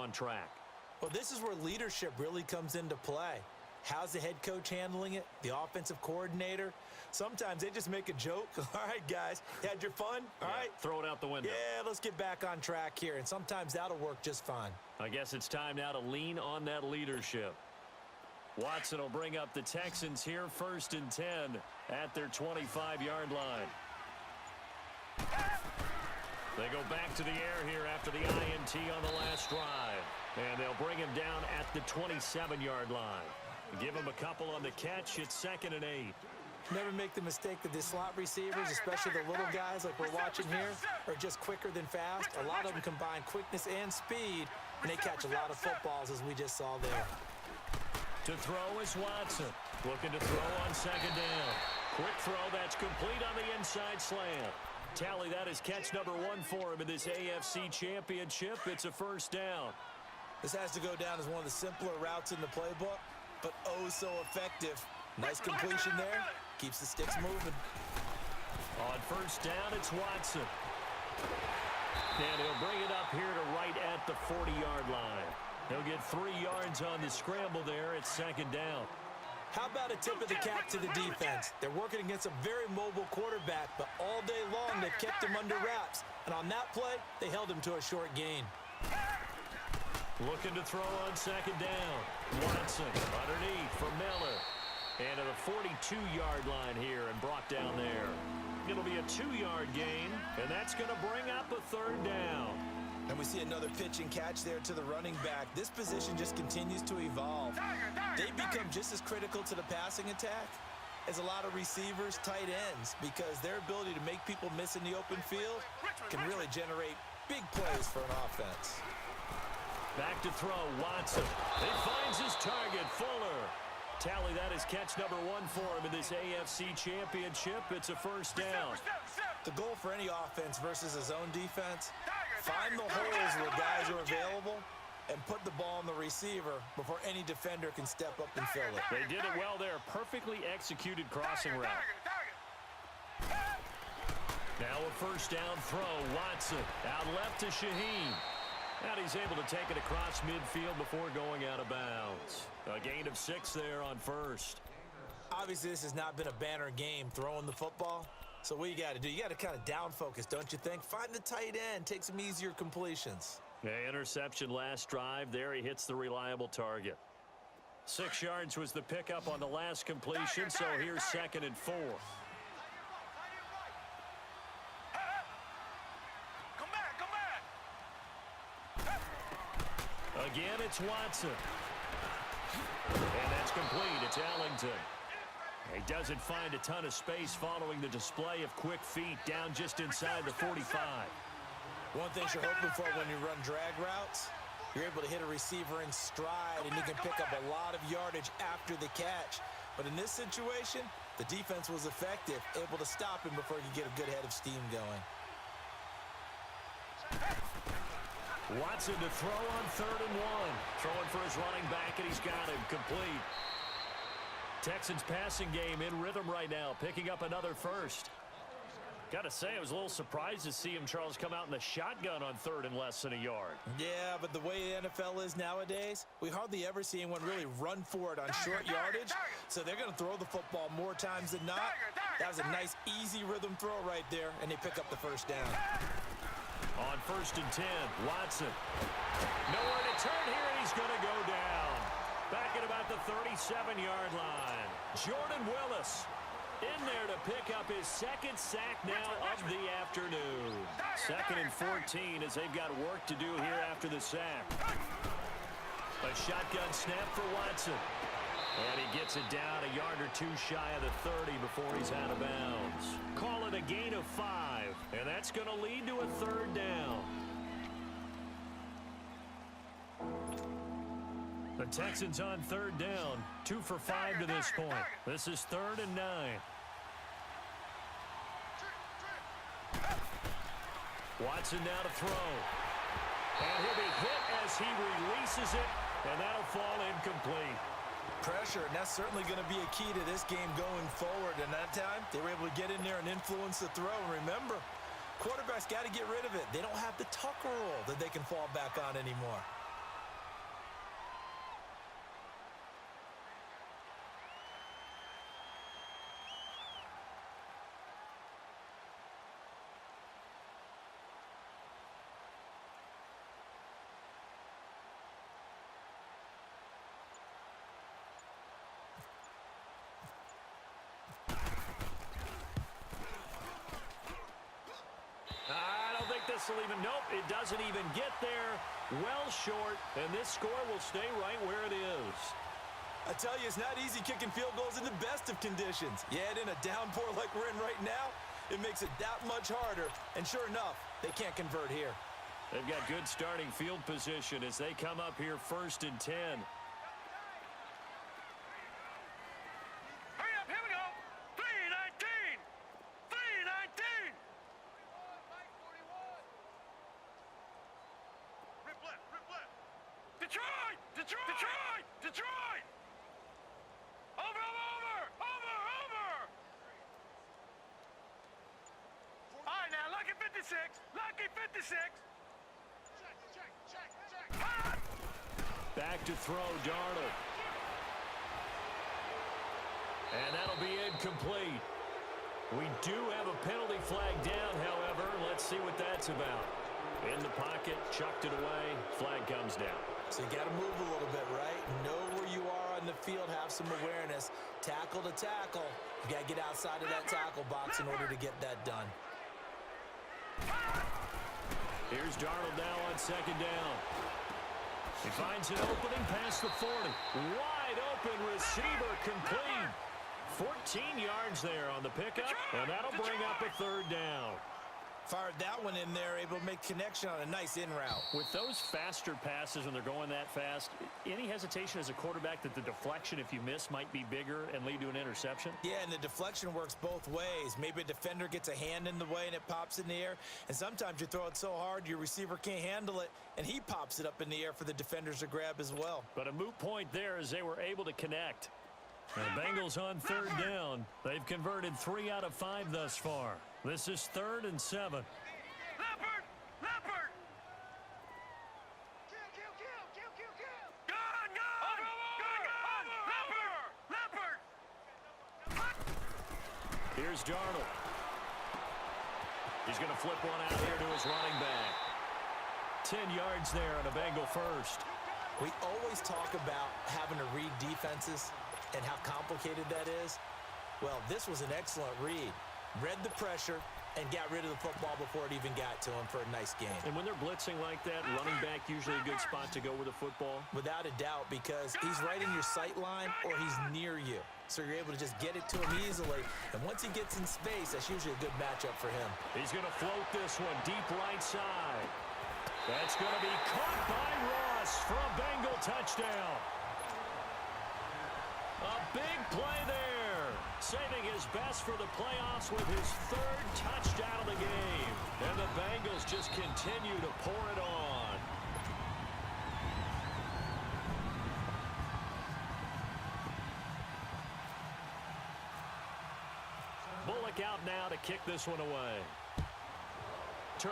on track. Well, this is where leadership really comes into play. How's the head coach handling it? The offensive coordinator? Sometimes they just make a joke. All right, guys, you had your fun? All right. Throw it out the window. Yeah, let's get back on track here, and sometimes that'll work just fine. I guess it's time now to lean on that leadership. Watson will bring up the Texans here, 1st and 10 at their 25-yard line. They go back to the air here after the INT on the last drive. And they'll bring him down at the 27-yard line. Give him a couple on the catch. It's 2nd and 8. Never make the mistake that the slot receivers, especially the little guys like we're watching here, are just quicker than fast. A lot of them combine quickness and speed, and they catch a lot of footballs, as we just saw there. To throw is Watson. Looking to throw on 2nd down. Quick throw, that's complete on the inside slant. Tally, that is catch number 1 for him in this AFC Championship. It's a 1st down. This has to go down as one of the simpler routes in the playbook, but oh so effective. Nice completion there. Keeps the sticks moving. On 1st down, it's Watson. And he'll bring it up here to right at the 40-yard line. He'll get 3 yards on the scramble there. It's 2nd down. How about a tip of the cap to the defense? They're working against a very mobile quarterback, but all day long they've kept him under wraps. And on that play, they held him to a short gain. Looking to throw on 2nd down. Watson underneath for Miller. And to the 42-yard line here and brought down there. It'll be a 2-yard gain, and that's going to bring up a 3rd down. And we see another pitch and catch there to the running back. This position just continues to evolve. They become just as critical to the passing attack as a lot of receivers, tight ends, because their ability to make people miss in the open field can really generate big plays for an offense. Back to throw, Watson. He finds his target, Fuller. Tally, that is catch number 1 for him in this AFC Championship. It's a 1st down. The goal for any offense versus a zone defense, find the holes where guys are available and put the ball on the receiver before any defender can step up and fill it. They did it well there. Perfectly executed crossing route. Now a 1st down throw. Watson out left to Shaheen. And he's able to take it across midfield before going out of bounds. A gain of 6 there on 1st. Obviously, this has not been a banner game throwing the football. So what you got to do, you got to kind of down focus, don't you think? Find the tight end, take some easier completions. Yeah, interception last drive. There he hits the reliable target. 6 yards was the pickup on the last completion, so here's 2nd and 4. Again, it's Watson. And that's complete. It's Ellington. He doesn't find a ton of space following the display of quick feet down just inside the 45. One thing you're hoping for when you run drag routes, you're able to hit a receiver in stride, and you can pick up a lot of yardage after the catch. But in this situation, the defense was effective, able to stop him before he could get a good head of steam going. Watson to throw on 3rd and 1. Throwing for his running back, and he's got him complete. Texans passing game in rhythm right now, picking up another 1st. Got to say, I was a little surprised to see him, Charles, come out in the shotgun on 3rd and less than a yard. Yeah, but the way the NFL is nowadays, we hardly ever see anyone really run for it on short yardage. So they're going to throw the football more times than not. That was a nice, easy rhythm throw right there, and they pick up the 1st down. On 1st and 10, Watson. Nowhere to turn here, and he's going to go down. Back at about the 37-yard line. Jordan Willis in there to pick up his 2nd sack now of the afternoon. 2nd and 14 as they've got work to do here after the sack. A shotgun snap for Watson. And he gets it down a yard or 2 shy of the 30 before he's out of bounds. Call it a gain of 5, and that's going to lead to a 3rd down. The Texans on 3rd down, 2 for 5 to this point. This is 3rd and 9. Watson now to throw. And he'll be hit as he releases it, and that'll fall incomplete. Pressure, and that's certainly going to be a key to this game going forward. And that time, they were able to get in there and influence the throw. And remember, quarterbacks got to get rid of it. They don't have the tuck rule that they can fall back on anymore. this will even, nope, it doesn't even get there. Well short, and this score will stay right where it is. I tell you, it's not easy kicking field goals in the best of conditions. Yet in a downpour like we're in right now, it makes it that much harder. And sure enough, they can't convert here. They've got good starting field position as they come up here 1st and 10. Hurry up, here we go. 3-19. 3-19. Rip left, rip left. Detroit! Detroit! Detroit! Detroit! Over! All right, now, lucky 56. Lucky 56. Check. Back to throw, Darnold. And that'll be incomplete. We do have a penalty flag down, however. Let's see what that's about. In the pocket, chucked it away. Flag comes down. So you got to move a little bit, right? Know where you are on the field, have some awareness. Tackle to tackle. You got to get outside of that tackle box in order to get that done. Here's Darnold now on 2nd down. He finds an opening past the 40. Wide open receiver complete. 14 yards there on the pickup, and that'll bring up a 3rd down. Fired that one in there, able to make connection on a nice in route. With those faster passes when they're going that fast, any hesitation as a quarterback that the deflection, if you miss, might be bigger and lead to an interception? Yeah, and the deflection works both ways. Maybe a defender gets a hand in the way and it pops in the air, and sometimes you throw it so hard your receiver can't handle it, and he pops it up in the air for the defenders to grab as well. But a moot point there as they were able to connect. And the Bengals on 3rd down. They've converted 3 out of 5 thus far. This is 3rd and 7. Leopard! Kill! Leopard! Here's Darnold. He's going to flip one out here to his running back. 10 yards there on a Bengal first. We always talk about having to read defenses and how complicated that is. Well, this was an excellent read. Read the pressure and got rid of the football before it even got to him for a nice game. And when they're blitzing like that, running back usually a good spot to go with the football? Without a doubt, because he's right in your sight line or he's near you. So you're able to just get it to him easily. And once he gets in space, that's usually a good matchup for him. He's going to float this one deep right side. That's going to be caught by Ross for a Bengal touchdown. A big play there, saving his best for the playoffs with his 3rd touchdown of the game. And the Bengals just continue to pour it on. Bullock out now to kick this one away. Turn.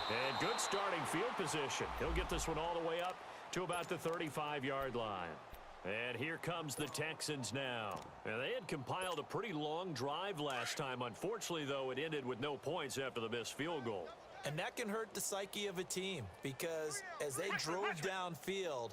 And good starting field position. He'll get this one all the way up to about the 35-yard line. And here comes the Texans now. And they had compiled a pretty long drive last time. Unfortunately, though, it ended with no points after the missed field goal. And that can hurt the psyche of a team because as they drove downfield,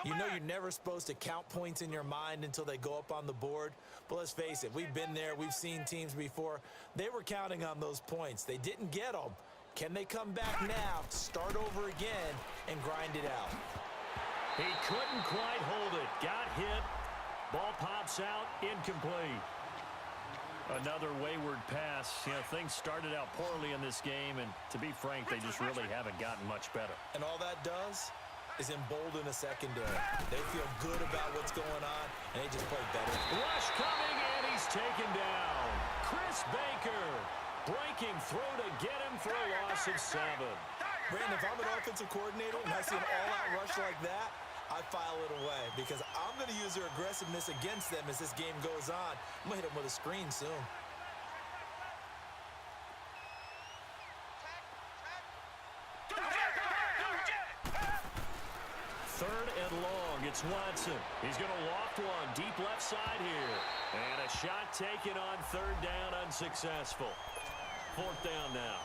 you know you're never supposed to count points in your mind until they go up on the board. But let's face it, we've been there. We've seen teams before. They were counting on those points. They didn't get them. Can they come back now, start over again, and grind it out? He couldn't quite hold it. Got hit. Ball pops out. Incomplete. Another wayward pass. You know, things started out poorly in this game, and to be frank, they just really haven't gotten much better. And all that does is embolden a secondary. They feel good about what's going on, and they just play better. Rush coming, and he's taken down. Chris Baker breaking through to get him for a loss of 7. Brandon, if I'm an offensive coordinator and I see an all-out rush like that, I file it away because I'm going to use their aggressiveness against them as this game goes on. I'm going to hit them with a screen soon. Third and long. It's Watson. He's going to loft one deep left side here. And a shot taken on 3rd down, unsuccessful. 4th down now.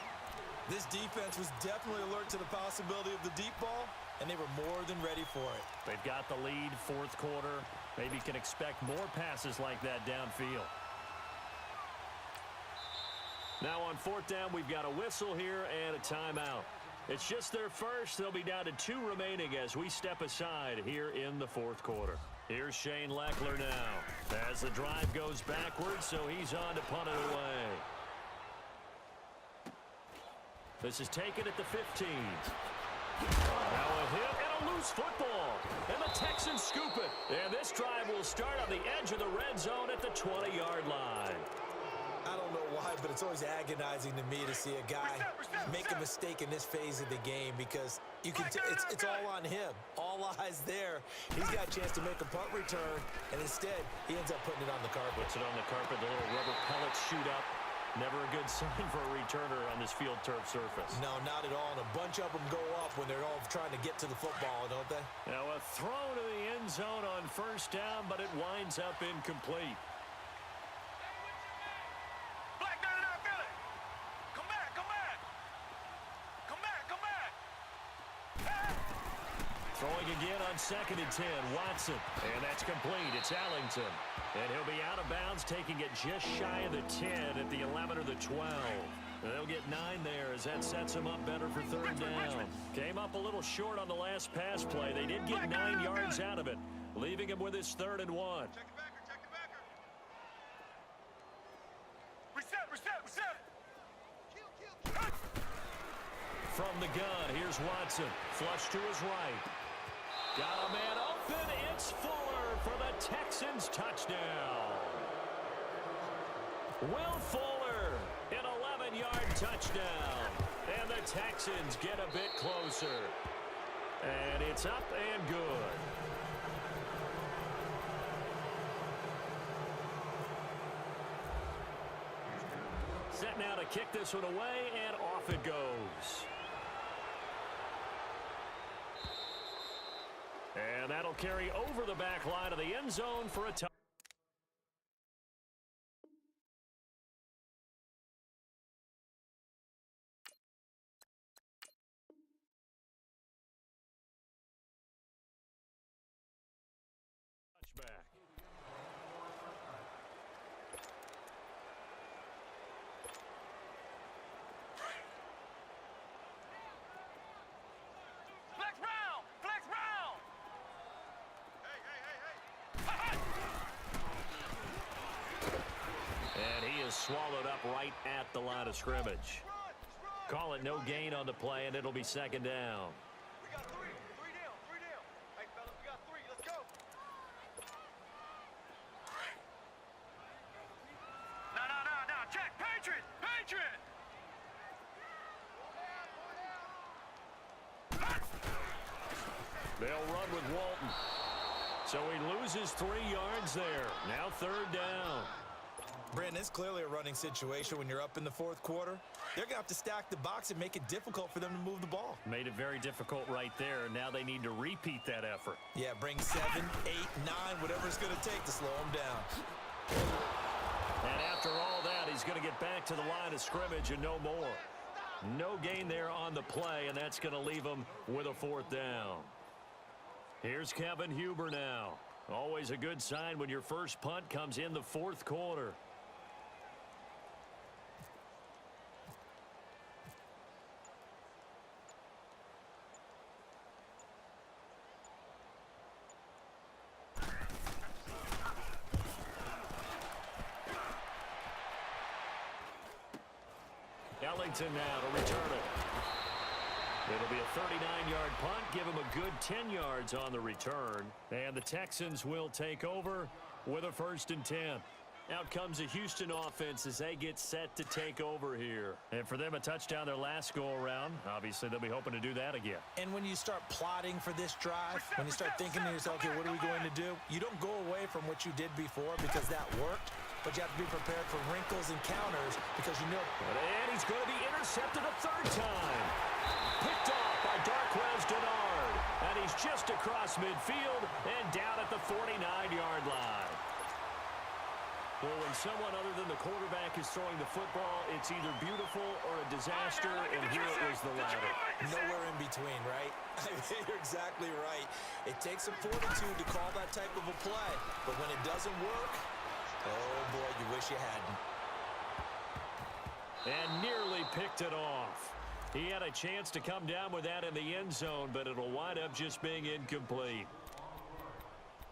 This defense was definitely alert to the possibility of the deep ball, and they were more than ready for it. They've got the lead, 4th quarter. Maybe can expect more passes like that downfield. Now on fourth down, we've got a whistle here and a timeout. It's just their first. They'll be down to 2 remaining as we step aside here in the fourth quarter. Here's Shane Leckler now as the drive goes backwards, so he's on to punt it away. This is taken at the 15. Now a hit and a loose football. And the Texans scoop it. And this drive will start on the edge of the red zone at the 20-yard line. I don't know why, but it's always agonizing to me to see a guy make a mistake in this phase of the game because you can it's all on him. All eyes there. He's got a chance to make a punt return, and instead he ends up putting it on the carpet. Puts it on the carpet. The little rubber pellets shoot up. Never a good sign for a returner on this field turf surface. No, not at all. And a bunch of them go up when they're all trying to get to the football, don't they? Now a throw to the end zone on first down, but it winds up incomplete. Throwing again on 2nd and 10, Watson. And that's complete. It's Ellington. And he'll be out of bounds, taking it just shy of the 10 at the 11 or the 12. And they'll get 9 there as that sets them up better for 3rd down. Came up a little short on the last pass play. They did get 9 yards out of it, leaving him with his 3rd and 1. Check the backer. Reset. From the gun, here's Watson. Flush to his right. Got a man open. It's Fuller for the Texans touchdown. Will Fuller, an 11-yard touchdown. And the Texans get a bit closer. And it's up and good. Set now to kick this one away, and off it goes. And that'll carry over the back line of the end zone for a touchback. Flex round. And he is swallowed up right at the line of scrimmage. Call it no gain on the play, and it'll be 2nd down. We got 3 down. Hey, fellas, we got 3. Let's go. No. Check. Patriot. They'll run with Walton. So he loses 3 yards there. Now 3rd down. Brandon, it's clearly a running situation when you're up in the 4th quarter. They're going to have to stack the box and make it difficult for them to move the ball. Made it very difficult right there. Now they need to repeat that effort. Yeah, bring 7, 8, 9, whatever it's going to take to slow them down. And after all that, he's going to get back to the line of scrimmage and no more. No gain there on the play, and that's going to leave him with a 4th down. Here's Kevin Huber now. Always a good sign when your first punt comes in the 4th quarter. Ellington now to return it. It'll be a 39-yard punt, give him a good 10 yards on the return. And the Texans will take over with a 1st and 10. Out comes the Houston offense as they get set to take over here. And for them, a touchdown their last go-around. Obviously, they'll be hoping to do that again. And when you start plotting for this drive, when you start thinking to yourself, okay, what are we going to do? You don't go away from what you did before because that worked. But you have to be prepared for wrinkles and counters because you know. And he's going to be intercepted a 3rd time. Picked off by Darquez Denard. And he's just across midfield and down at the 49-yard line. Well, when someone other than the quarterback is throwing the football, it's either beautiful or a disaster, and here it was the latter. Nowhere in between, right? You're exactly right. It takes some fortitude to call that type of a play. But when it doesn't work, oh, boy, you wish you hadn't. And nearly picked it off. He had a chance to come down with that in the end zone, but it'll wind up just being incomplete.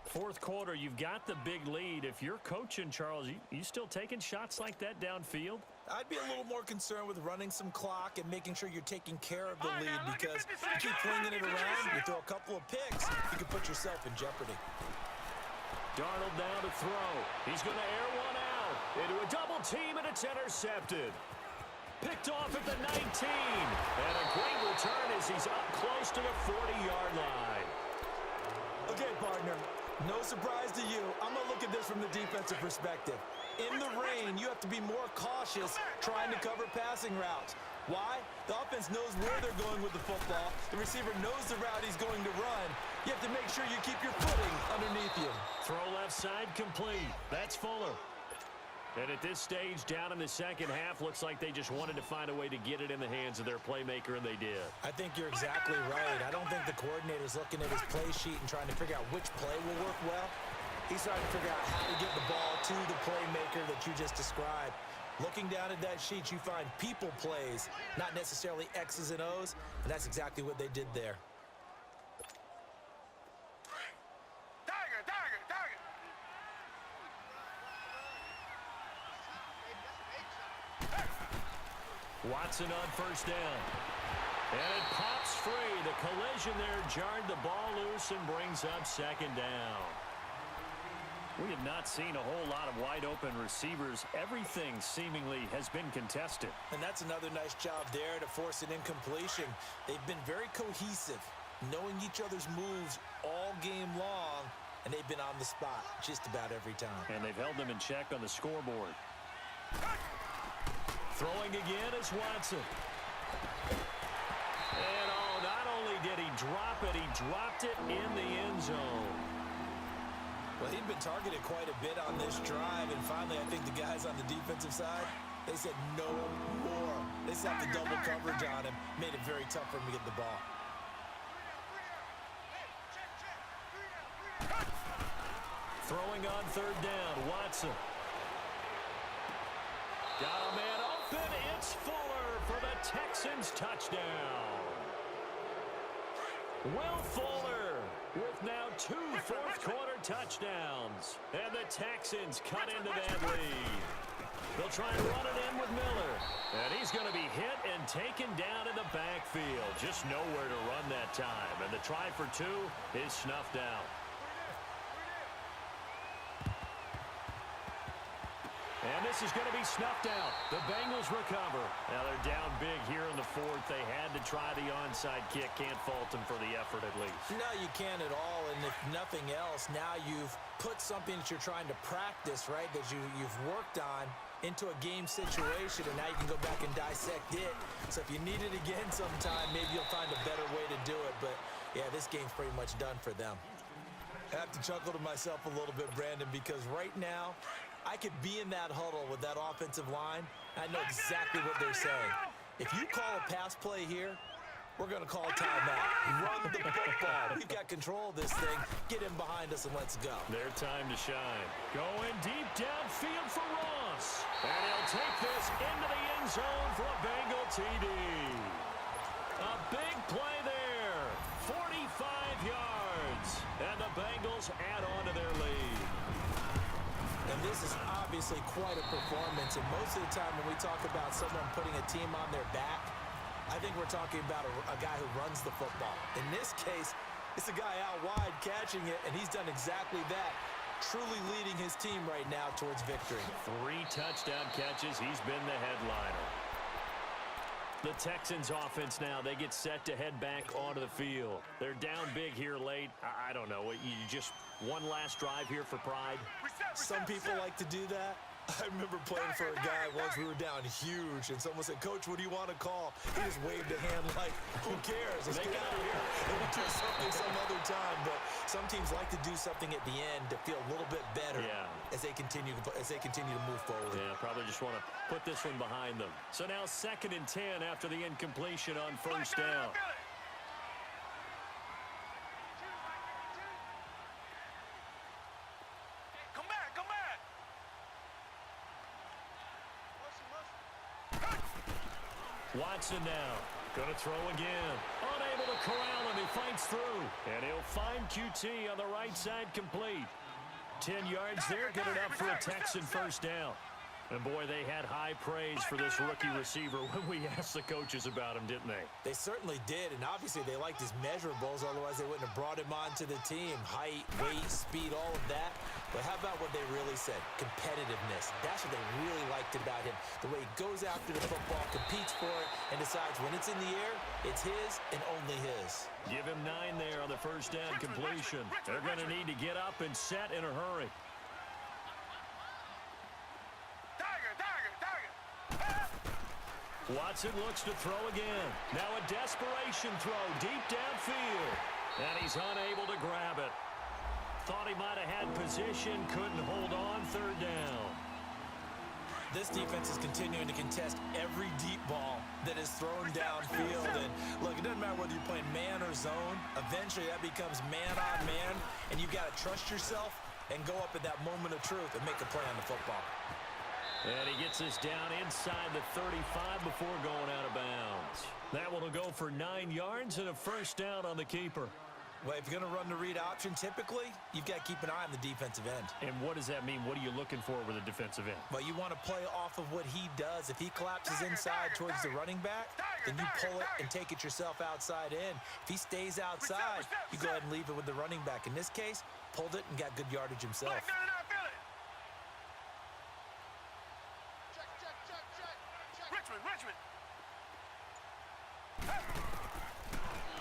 Fourth quarter, you've got the big lead. If you're coaching, Charles, you still taking shots like that downfield? I'd be a little more concerned with running some clock and making sure you're taking care of the lead, because if you keep flinging it around, you throw a couple of picks, you can put yourself in jeopardy. Darnold now to throw. He's going to air one out into a double team, and it's intercepted. Picked off at the 19. And a great return as he's up close to the 40-yard line. Okay, partner, no surprise to you. I'm going to look at this from the defensive perspective. In the rain, you have to be more cautious trying to cover passing routes. Why? The offense knows where they're going with the football. The receiver knows the route he's going to run. You have to make sure you keep your footing underneath you. Throw left side complete. That's Fuller. And at this stage, down in the second half, looks like they just wanted to find a way to get it in the hands of their playmaker, and they did. I think you're exactly right. I don't think the coordinator's looking at his play sheet and trying to figure out which play will work well. He's trying to figure out how to get the ball to the playmaker that you just described. Looking down at that sheet, you find people plays, not necessarily X's and O's, and that's exactly what they did there. Watson on first down. And it pops free. The collision there jarred the ball loose and brings up second down. We have not seen a whole lot of wide-open receivers. Everything seemingly has been contested. And that's another nice job there to force an incompletion. They've been very cohesive, knowing each other's moves all game long, and they've been on the spot just about every time. And they've held them in check on the scoreboard. Throwing again is Watson. And not only did he drop it, he dropped it in the end zone. Well, he'd been targeted quite a bit on this drive, and finally I think the guys on the defensive side, they said no more. They slapped the double coverage on him, made it very tough for him to get the ball. Throwing on third down, Watson. Got a man open. It's Fuller for the Texans touchdown. Will Fuller with now 2 fourth-quarter touchdowns. And the Texans cut into that lead. They'll try and run it in with Miller. And he's going to be hit and taken down in the backfield. Just nowhere to run that time. And the try for 2 is snuffed out. And this is going to be snuffed out. The Bengals recover. Now they're down big here in the fourth. They had to try the onside kick. Can't fault them for the effort at least. No, you can't at all. And if nothing else, now you've put something that you're trying to practice, right, that you've worked on into a game situation, and now you can go back and dissect it. So if you need it again sometime, maybe you'll find a better way to do it. But, yeah, this game's pretty much done for them. I have to chuckle to myself a little bit, Brandon, because right now, I could be in that huddle with that offensive line. I know exactly what they're saying. If you call a pass play here, we're going to call a timeout. Run the football. We've got control of this thing. Get him behind us and let's go. Their time to shine. Going deep downfield for Ross. And he'll take this into the end zone for a Bengal TD. A big play there. 45 yards. And the Bengals add on to their lead. And this is obviously quite a performance. And most of the time when we talk about someone putting a team on their back, I think we're talking about a guy who runs the football. In this case, it's a guy out wide catching it, and he's done exactly that, truly leading his team right now towards victory. 3 touchdown catches. He's been the headliner. The Texans offense now, they get set to head back onto the field. They're down big here late. I don't know. You just one last drive here for pride? Some people like to do that. I remember playing for a guy once. We were down huge, and someone said, "Coach, what do you want to call?" He just waved a hand like, "Who cares? Let's get out of here. And we'll do something some other time." But some teams like to do something at the end to feel a little bit better as they continue to move forward. Yeah, probably just want to put this one behind them. So now 2nd and 10 after the incompletion on first down. Come back. Watson now. Going to throw again. Unable to corral him. He fights through. And he'll find QT on the right side complete. 10 yards there. Good enough for a Texan first down. And, boy, they had high praise for this rookie receiver when we asked the coaches about him, didn't they? They certainly did, and obviously they liked his measurables. Otherwise, they wouldn't have brought him onto the team. Height, weight, speed, all of that. But how about what they really said? Competitiveness. That's what they really liked about him. The way he goes after the football, competes for it, and decides when it's in the air, it's his and only his. Give him 9 there on the first down completion. They're going to need to get up and set in a hurry. Watson looks to throw again. Now a desperation throw deep downfield. And he's unable to grab it. Thought he might have had position, couldn't hold on, third down. This defense is continuing to contest every deep ball that is thrown downfield. And look, it doesn't matter whether you're playing man or zone. Eventually that becomes man on man. And you've got to trust yourself and go up at that moment of truth and make a play on the football. And he gets this down inside the 35 before going out of bounds. That one will go for 9 yards and a first down on the keeper. Well, if you're going to run the read option, typically, you've got to keep an eye on the defensive end. And what does that mean? What are you looking for with a defensive end? Well, you want to play off of what he does. If he collapses inside towards the running back, then you pull it and take it yourself outside in. If he stays outside, you go ahead and leave it with the running back. In this case, pulled it and got good yardage himself. Richmond.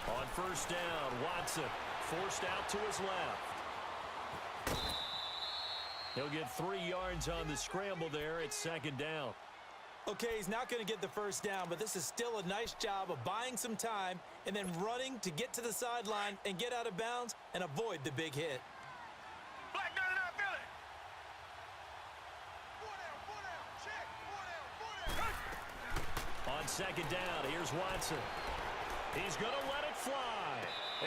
On first down, Watson forced out to his left. He'll get 3 yards on the scramble there at second down. Okay, he's not going to get the first down, but this is still a nice job of buying some time and then running to get to the sideline and get out of bounds and avoid the big hit. On second down, here's Watson. He's going to let it fly.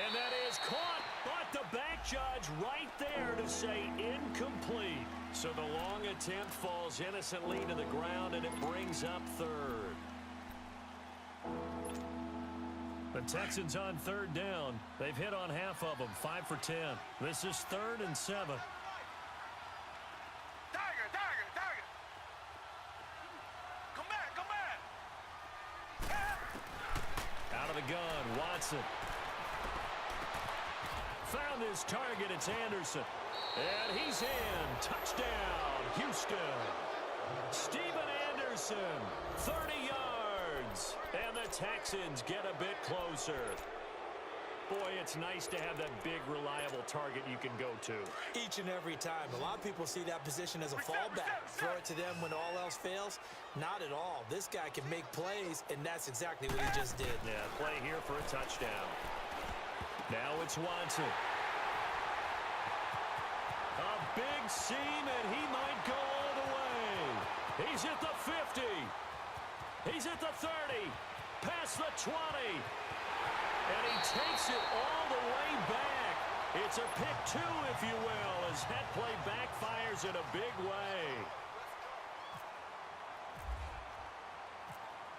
And that is caught, but the back judge right there to say incomplete. So the long attempt falls innocently to the ground, and it brings up third. The Texans on third down. They've hit on half of them, 5 for 10. This is 3rd and 7. Out of the gun, Watson. Found his target, it's Anderson. And he's in. Touchdown, Houston. Steven Anderson, 30 yards. And the Texans get a bit closer. Boy, it's nice to have that big, reliable target you can go to. Each and every time. A lot of people see that position as a fallback. Throw it to them when all else fails. Not at all. This guy can make plays, and that's exactly what he just did. Yeah, play here for a touchdown. Now it's Watson. A big seam, and he might go all the way. He's at the 50. He's at the 30. Past the 20. And he takes it all the way back. It's a pick 2, if you will, as that play backfires in a big way.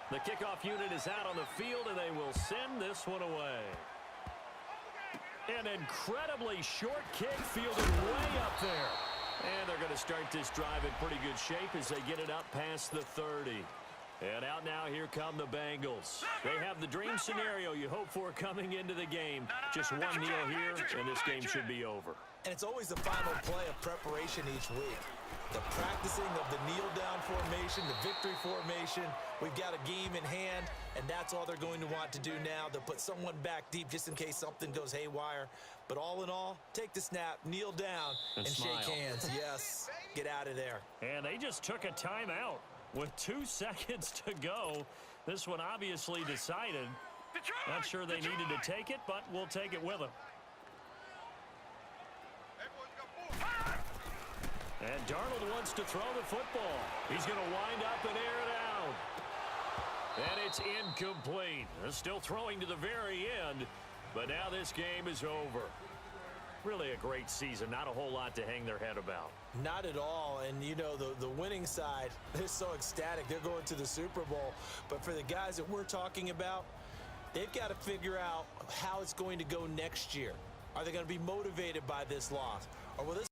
The kickoff unit is out on the field, and they will send this one away. An incredibly short kick fielded way up there. And they're going to start this drive in pretty good shape as they get it up past the 30. And out now, here come the Bengals. They have the dream scenario you hope for coming into the game. Just one kneel here, and this game should be over. And it's always the final play of preparation each week. The practicing of the kneel-down formation, the victory formation. We've got a game in hand, and that's all they're going to want to do now. They'll put someone back deep just in case something goes haywire. But all in all, take the snap, kneel down, and shake hands. Yes, get out of there. And they just took a timeout with 2 seconds to go. This one obviously decided. Not sure they needed to take it, but we'll take it with them. And Darnold wants to throw the football. He's going to wind up and air it out. And it's incomplete. They're still throwing to the very end, but now this game is over. Really a great season. Not a whole lot to hang their head about. Not at all. And, you know, the winning side, they're so ecstatic. They're going to the Super Bowl. But for the guys that we're talking about, they've got to figure out how it's going to go next year. Are they going to be motivated by this loss? Or will this